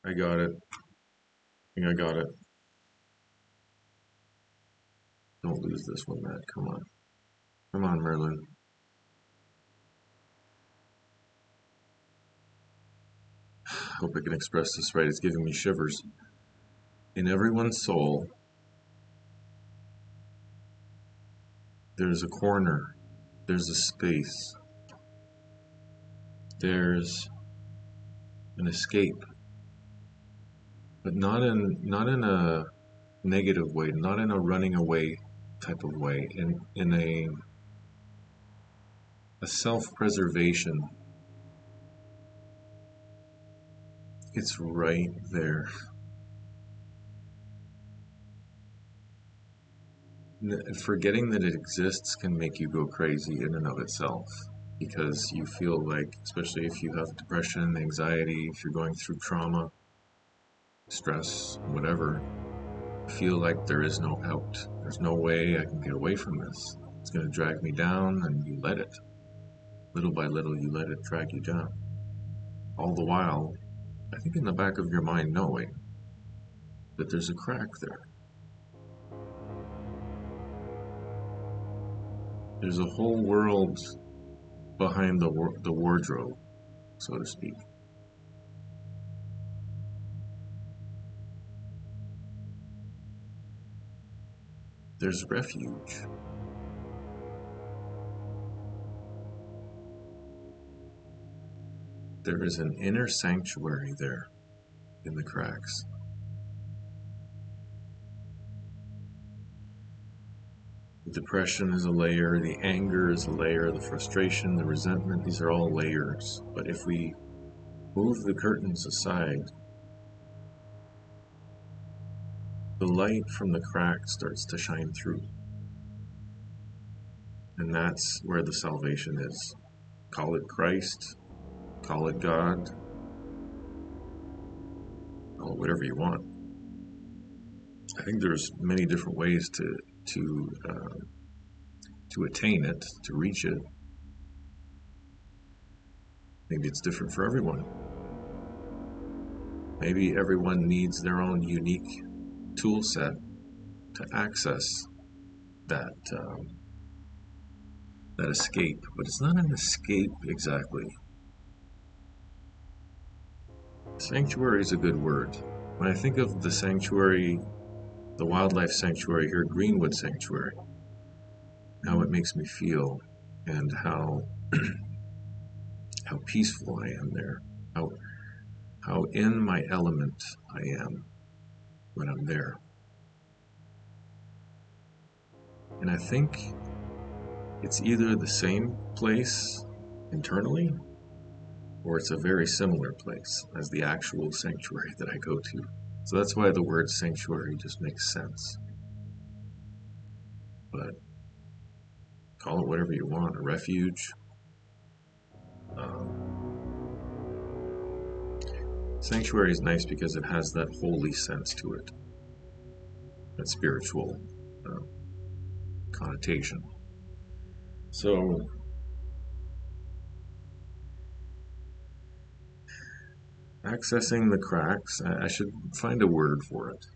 I got it. I think I got it. Don't lose this one, Matt. Come on. Come on, Merlin. I hope I can express this right. It's giving me shivers. In everyone's soul, there's a corner, there's a space, there's an escape, but not in a negative way, not in a running away type of way, in a self-preservation. It's right there. Forgetting that it exists can make you go crazy in and of itself because you feel like, especially if you have depression, anxiety, if you're going through trauma, stress, whatever, feel like there is no out. There's no way I can get away from this. It's going to drag me down, and you let it. Little by little, you let it drag you down. All the while, I think in the back of your mind, knowing that there's a crack there. There's a whole world behind the wardrobe, so to speak. There's refuge. There is an inner sanctuary there in the cracks. The depression is a layer, the anger is a layer, the frustration, the resentment, these are all layers. But if we move the curtains aside, the light from the crack starts to shine through. And that's where the salvation is. Call it Christ, call it God, call it whatever you want. I think there's many different ways to attain it, to reach it. Maybe it's different for everyone. Maybe everyone needs their own unique tool set to access that that escape, but it's not an escape exactly. Sanctuary is a good word. When I think of the sanctuary, the wildlife sanctuary here, Greenwood Sanctuary, how it makes me feel, and how peaceful I am there, how in my element I am when I'm there. And I think it's either the same place internally, or it's a very similar place as the actual sanctuary that I go to. So that's why the word sanctuary just makes sense. But call it whatever you want, a refuge. Sanctuary is nice because it has that holy sense to it, that spiritual uh, connotation. So accessing the cracks, I should find a word for it.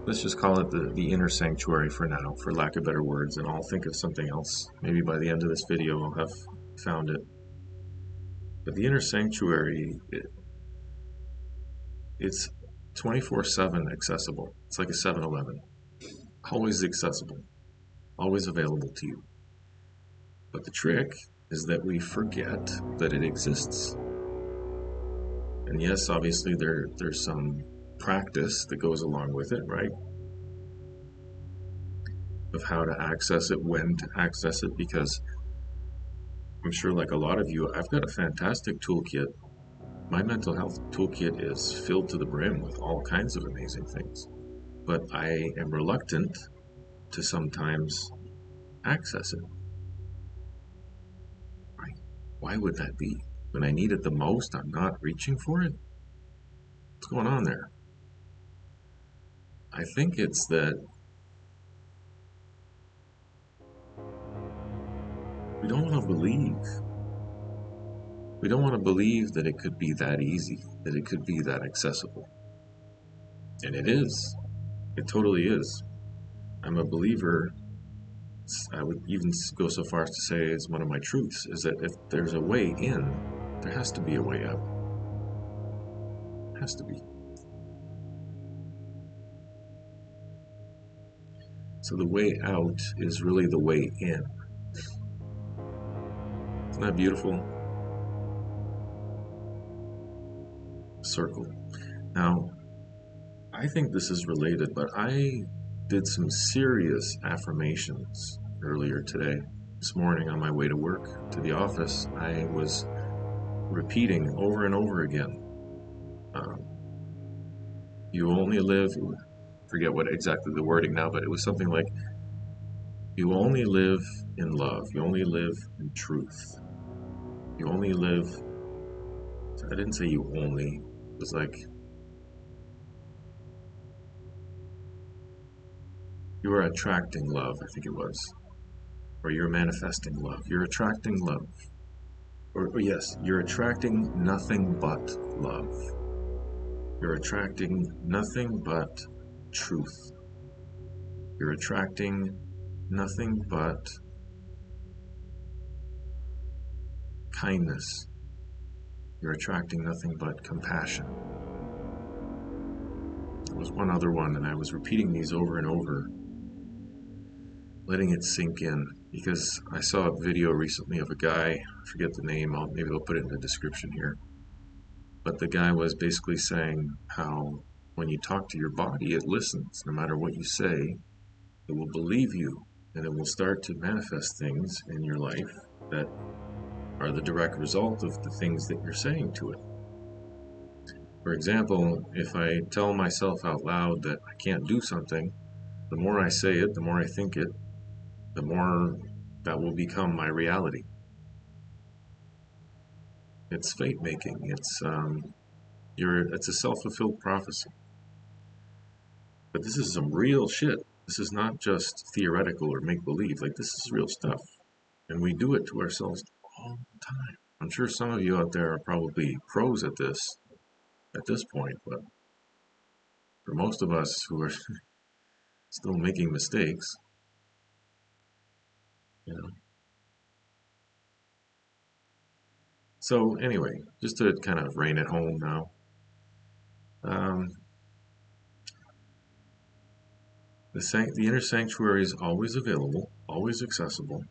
Let's just call it the inner sanctuary for now, for lack of better words, and I'll think of something else. Maybe by the end of this video I'll have found it. But the inner sanctuary, it's 24/7 accessible. It's like a 7-Eleven. Always accessible, always available to you. But the trick is that we forget that it exists. And yes, obviously there's some practice that goes along with it, right? Of how to access it, when to access it, because I'm sure, like a lot of you, I've got a fantastic toolkit. My mental health toolkit is filled to the brim with all kinds of amazing things. But I am reluctant to sometimes access it. Right? Why would that be? When I need it the most, I'm not reaching for it? What's going on there? I think it's that we don't want to believe We don't want to believe that it could be that easy, that it could be that accessible. And it is. It totally is. I'm a believer. I would even go so far as to say it's one of my truths, is that if there's a way in, there has to be a way out. Has to be. So the way out is really the way in. Isn't that beautiful? Circle. Now, I think this is related, but I did some serious affirmations earlier today. This morning on my way to work, to the office, I was repeating over and over again, you only live, forget what exactly the wording now, but it was something like, you only live in love, you only live in truth, you only live, I didn't say you only, it was like, you are attracting love, I think it was, or you're manifesting love, you're attracting love, or yes, you're attracting nothing but love, you're attracting nothing but truth, you're attracting nothing but kindness, you're attracting nothing but compassion. There was one other one, and I was repeating these over and over, letting it sink in, because I saw a video recently of a guy, I forget the name, maybe I'll put it in the description here, but the guy was basically saying how when you talk to your body, it listens. No matter what you say, it will believe you, and it will start to manifest things in your life that are the direct result of the things that you're saying to it. For example, if I tell myself out loud that I can't do something, the more I say it, the more I think it, the more that will become my reality. It's fate making. It's a self-fulfilled prophecy. But this is some real shit. This is not just theoretical or make-believe. Like, this is real stuff. And we do it to ourselves all the time. I'm sure some of you out there are probably pros at this point, but for most of us who are still making mistakes, you know. So anyway, just to kind of rein it home now, the inner sanctuary is always available, always accessible.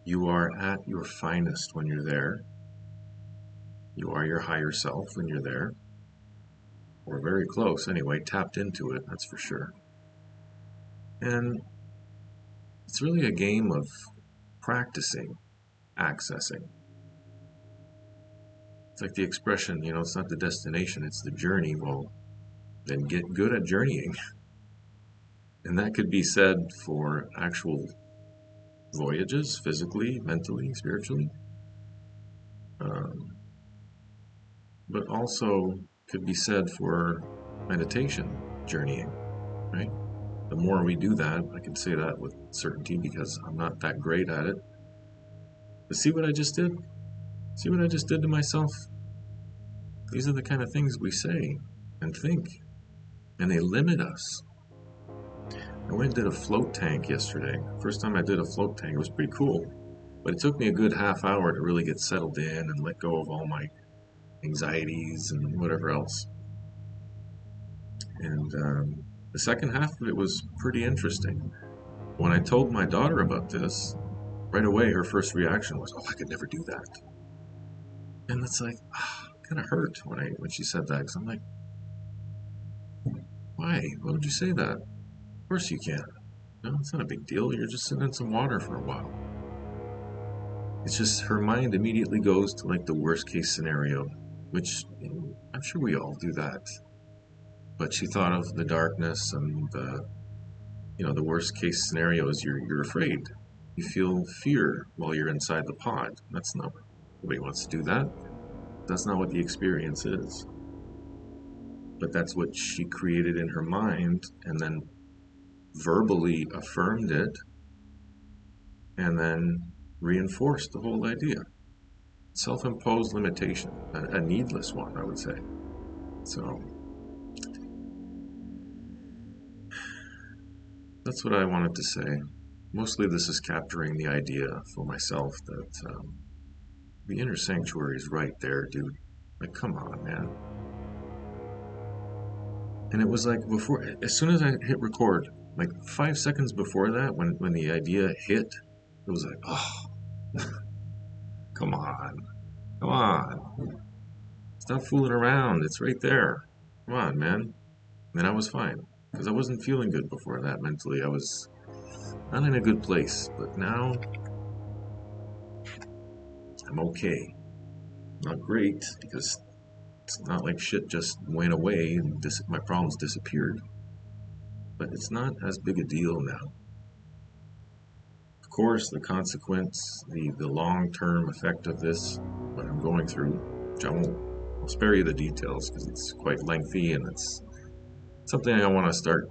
You are at your finest when you're there. You are your higher self when you're there. Or very close anyway, tapped into it, that's for sure. And it's really a game of practicing, accessing. It's like the expression, it's not the destination, it's the journey. Well, then get good at journeying. And that could be said for actual voyages, physically, mentally, spiritually. But also could be said for meditation, journeying, right? The more we do that, I can say that with certainty because I'm not that great at it. But see what I just did? See what I just did to myself? These are the kind of things we say and think, and they limit us. I went and did a float tank yesterday. First time I did a float tank, it was pretty cool. But it took me a good half hour to really get settled in and let go of all my anxieties and whatever else. And the second half of it was pretty interesting. When I told my daughter about this, right away her first reaction was, "Oh, I could never do that." And it's like, it kind of hurt when she said that, because I'm like, why? Why would you say that? Of course you can. No, it's not a big deal. You're just sitting in some water for a while. It's just her mind immediately goes to like the worst case scenario, which I'm sure we all do that. But she thought of the darkness and the worst case scenario is you're afraid. You feel fear while you're inside the pod. That's not, nobody wants to do that. That's not what the experience is. But that's what she created in her mind and then verbally affirmed it. And then reinforced the whole idea. Self-imposed limitation, a needless one, I would say. So that's what I wanted to say. Mostly this is capturing the idea for myself that the inner sanctuary is right there, dude. Like, come on, man. And it was like before, as soon as I hit record, like 5 seconds before that, when the idea hit, it was like, oh, come on, come on. Stop fooling around. It's right there. Come on, man. And I was fine because I wasn't feeling good before that mentally. I was not in a good place, but now I'm okay. Not great because it's not like shit just went away and my problems disappeared, but it's not as big a deal now. Of course, the consequence, the long-term effect of this, what I'm going through, which I'll spare you the details because it's quite lengthy and it's something I want to start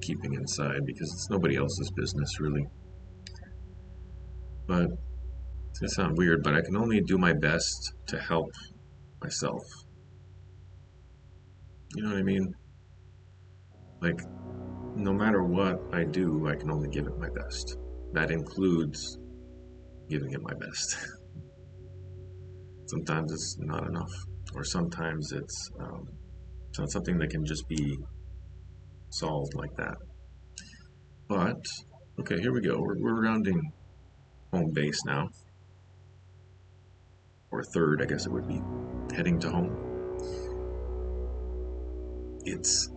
keeping inside because it's nobody else's business really. But it's gonna sound weird, but I can only do my best to help myself. You know what I mean? Like, no matter what I do, I can only give it my best. That includes giving it my best. Sometimes it's not enough, or sometimes it's not something that can just be solved like that. But okay, here we go. We're rounding home base now, or third, I guess it would be, heading to home. It's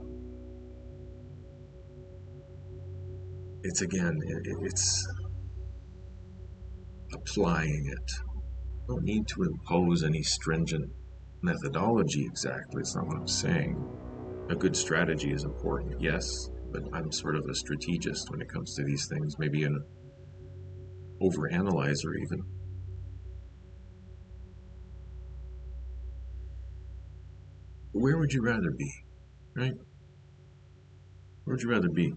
again, it's applying it. You don't need to impose any stringent methodology exactly. It's not what I'm saying. A good strategy is important, yes, but I'm sort of a strategist when it comes to these things, maybe an overanalyzer even. But where would you rather be, right? Where would you rather be?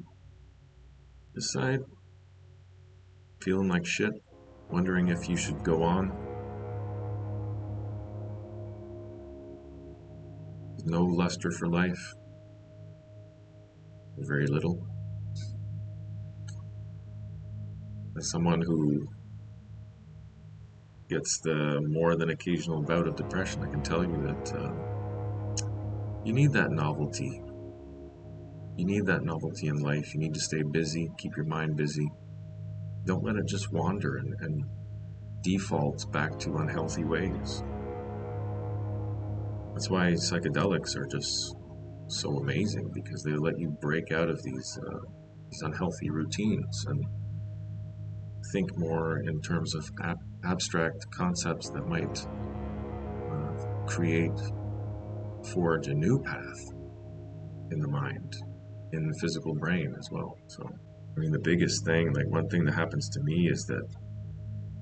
This side, feeling like shit, wondering if you should go on, with no luster for life, or very little. As someone who gets the more than occasional bout of depression, I can tell you that you need that novelty. You need that novelty in life. You need to stay busy, keep your mind busy. Don't let it just wander and default back to unhealthy ways. That's why psychedelics are just so amazing, because they let you break out of these unhealthy routines and think more in terms of abstract concepts that might forge a new path in the mind, in the physical brain as well. So, I mean, the biggest thing, like one thing that happens to me is that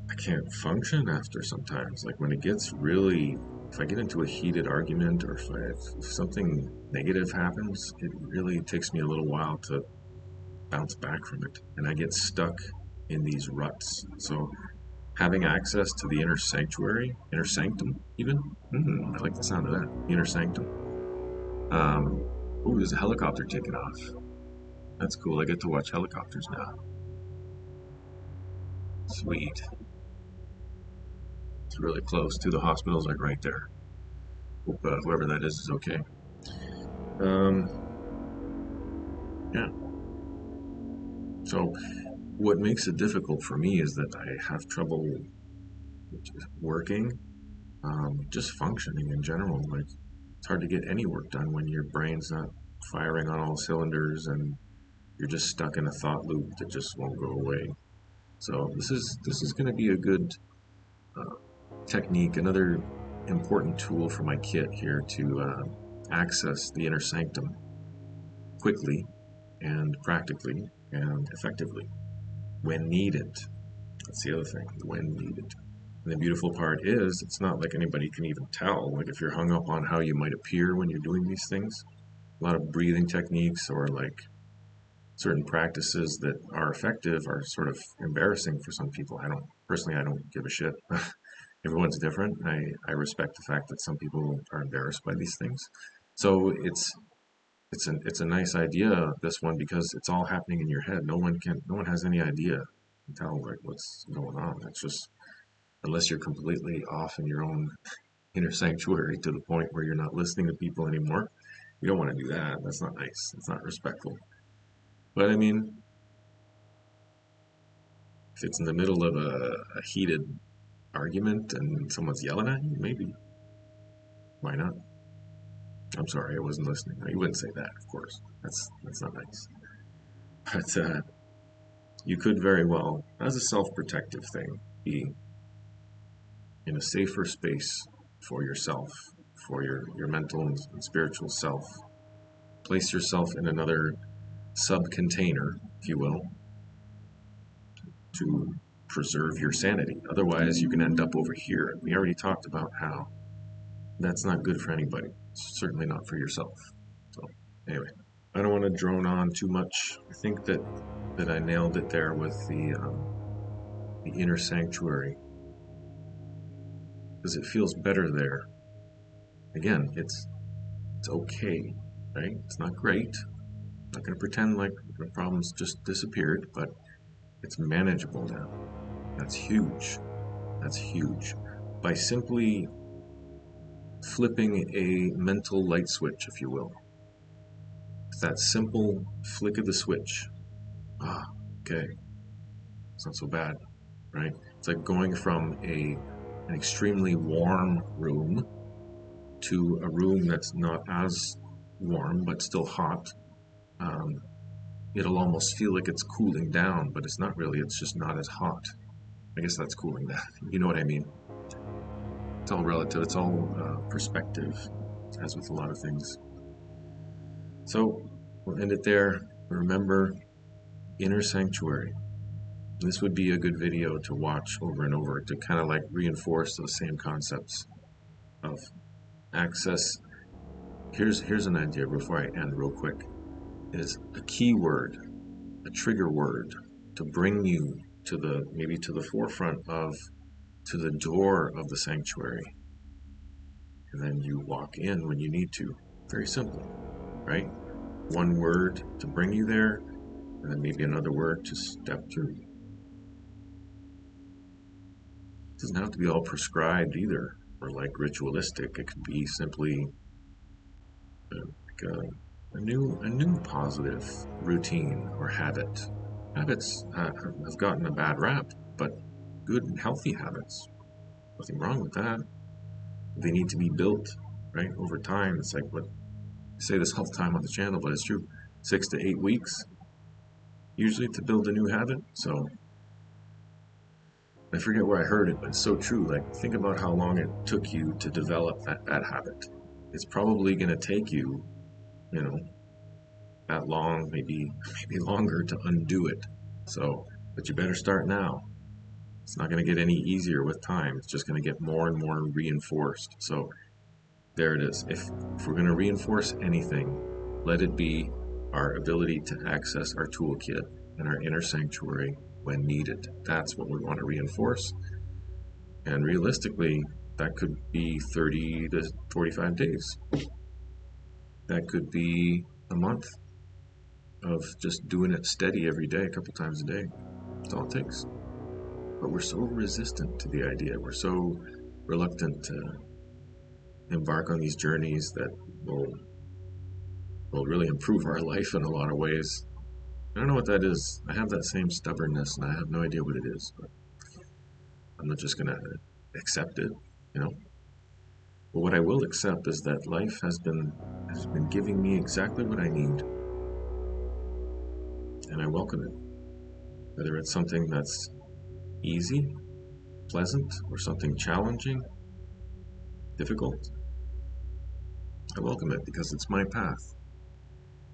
I can't function after sometimes. Like when it gets really, if I get into a heated argument or if something negative happens, it really takes me a little while to bounce back from it. And I get stuck in these ruts. So having access to the inner sanctuary, inner sanctum even, I like the sound of that, inner sanctum. Ooh, there's a helicopter taking off. That's cool. I get to watch helicopters now. Sweet. It's really close to the hospitals, like right there. Hope whoever that is okay. Um, yeah. So, what makes it difficult for me is that I have trouble working, just functioning in general. Like, it's hard to get any work done when your brain's not firing on all cylinders and you're just stuck in a thought loop that just won't go away. So this is going to be a good technique, another important tool for my kit here to access the inner sanctum quickly and practically and effectively when needed. That's the other thing, when needed. And the beautiful part is, it's not like anybody can even tell. Like if you're hung up on how you might appear when you're doing these things, a lot of breathing techniques or like certain practices that are effective are sort of embarrassing for some people. I don't give a shit. Everyone's different. I respect the fact that some people are embarrassed by these things. So it's a nice idea, this one, because it's all happening in your head. No one has any idea tell like what's going on. It's just, unless you're completely off in your own inner sanctuary to the point where you're not listening to people anymore. You don't want to do that. That's not nice. It's not respectful. But I mean, if it's in the middle of a heated argument and someone's yelling at you, maybe. Why not? I'm sorry, I wasn't listening. You wouldn't say that, of course. That's not nice. But you could very well, as a self-protective thing, be in a safer space for yourself, for your mental and spiritual self. Place yourself in another sub-container, if you will, to preserve your sanity. Otherwise, you can end up over here. We already talked about how that's not good for anybody. Certainly not for yourself. So, anyway, I don't want to drone on too much. I think that I nailed it there with the inner sanctuary, because it feels better there. Again, it's okay, right? It's not great. I'm not going to pretend like the problems just disappeared, but it's manageable now. That's huge. That's huge. By simply flipping a mental light switch, if you will. That simple flick of the switch. Ah, okay. It's not so bad, right? It's like going from an extremely warm room to a room that's not as warm but still hot. It'll almost feel like it's cooling down, but it's not really. It's just not as hot. I guess that's cooling down. You know what I mean? It's all relative. It's all perspective, as with a lot of things. So we'll end it there. Remember, inner sanctuary. This would be a good video to watch over and over to kind of like reinforce those same concepts of access. Here's an idea before I end real quick. Is a keyword, a trigger word to bring you to maybe to the forefront to the door of the sanctuary. And then you walk in when you need to. Very simple, right? One word to bring you there, and then maybe another word to step through. It doesn't have to be all prescribed either, or like ritualistic. It could be simply like a new positive routine or habit. Habits have gotten a bad rap, but good and healthy habits. Nothing wrong with that. They need to be built, right, over time. It's like what I say this all the time on the channel, but it's true. 6 to 8 weeks, usually, to build a new habit. So I forget where I heard it, but it's so true. Like, think about how long it took you to develop that bad habit. It's probably going to take you, that long, maybe longer to undo it. So, but you better start now. It's not going to get any easier with time. It's just going to get more and more reinforced. So there it is. If we're going to reinforce anything, let it be our ability to access our toolkit and our inner sanctuary when needed. That's what we want to reinforce. And realistically, that could be 30 to 45 days. That could be a month of just doing it steady every day, a couple times a day. That's all it takes. But we're so resistant to the idea. We're so reluctant to embark on these journeys that will really improve our life in a lot of ways. I don't know what that is. I have that same stubbornness, and I have no idea what it is. But I'm not just going to accept it, But what I will accept is that life has been giving me exactly what I need, and I welcome it. Whether it's something that's easy, pleasant, or something challenging, difficult, I welcome it because it's my path.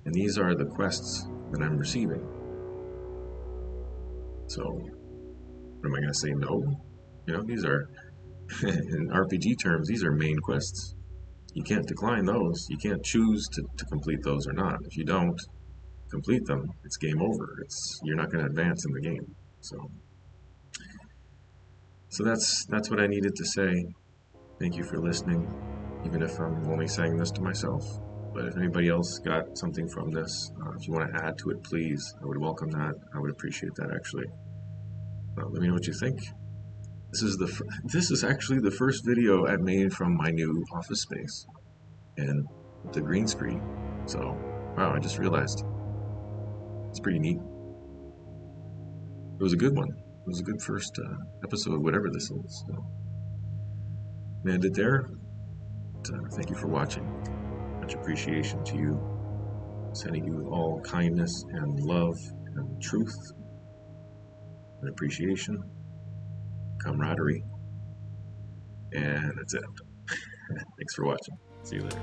And these are the quests that I'm receiving. So, what am I going to say no? These are, in RPG terms, these are main quests. You can't decline those. You can't choose to complete those or not. If you don't, complete them, it's game over. You're not going to advance in the game. So that's what I needed to say. Thank you for listening, even if I'm only saying this to myself. But if anybody else got something from this, if you want to add to it, please, I would welcome that. I would appreciate that, actually. Let me know what you think. This is actually the first video I've made from my new office space and the green screen. So, wow, I just realized it's pretty neat. It was a good one. It was a good first episode, whatever this is. So, I'm gonna end it there. Thank you for watching. Much appreciation to you. Sending you all kindness and love and truth and appreciation, camaraderie, and that's it. Thanks for watching. See you later.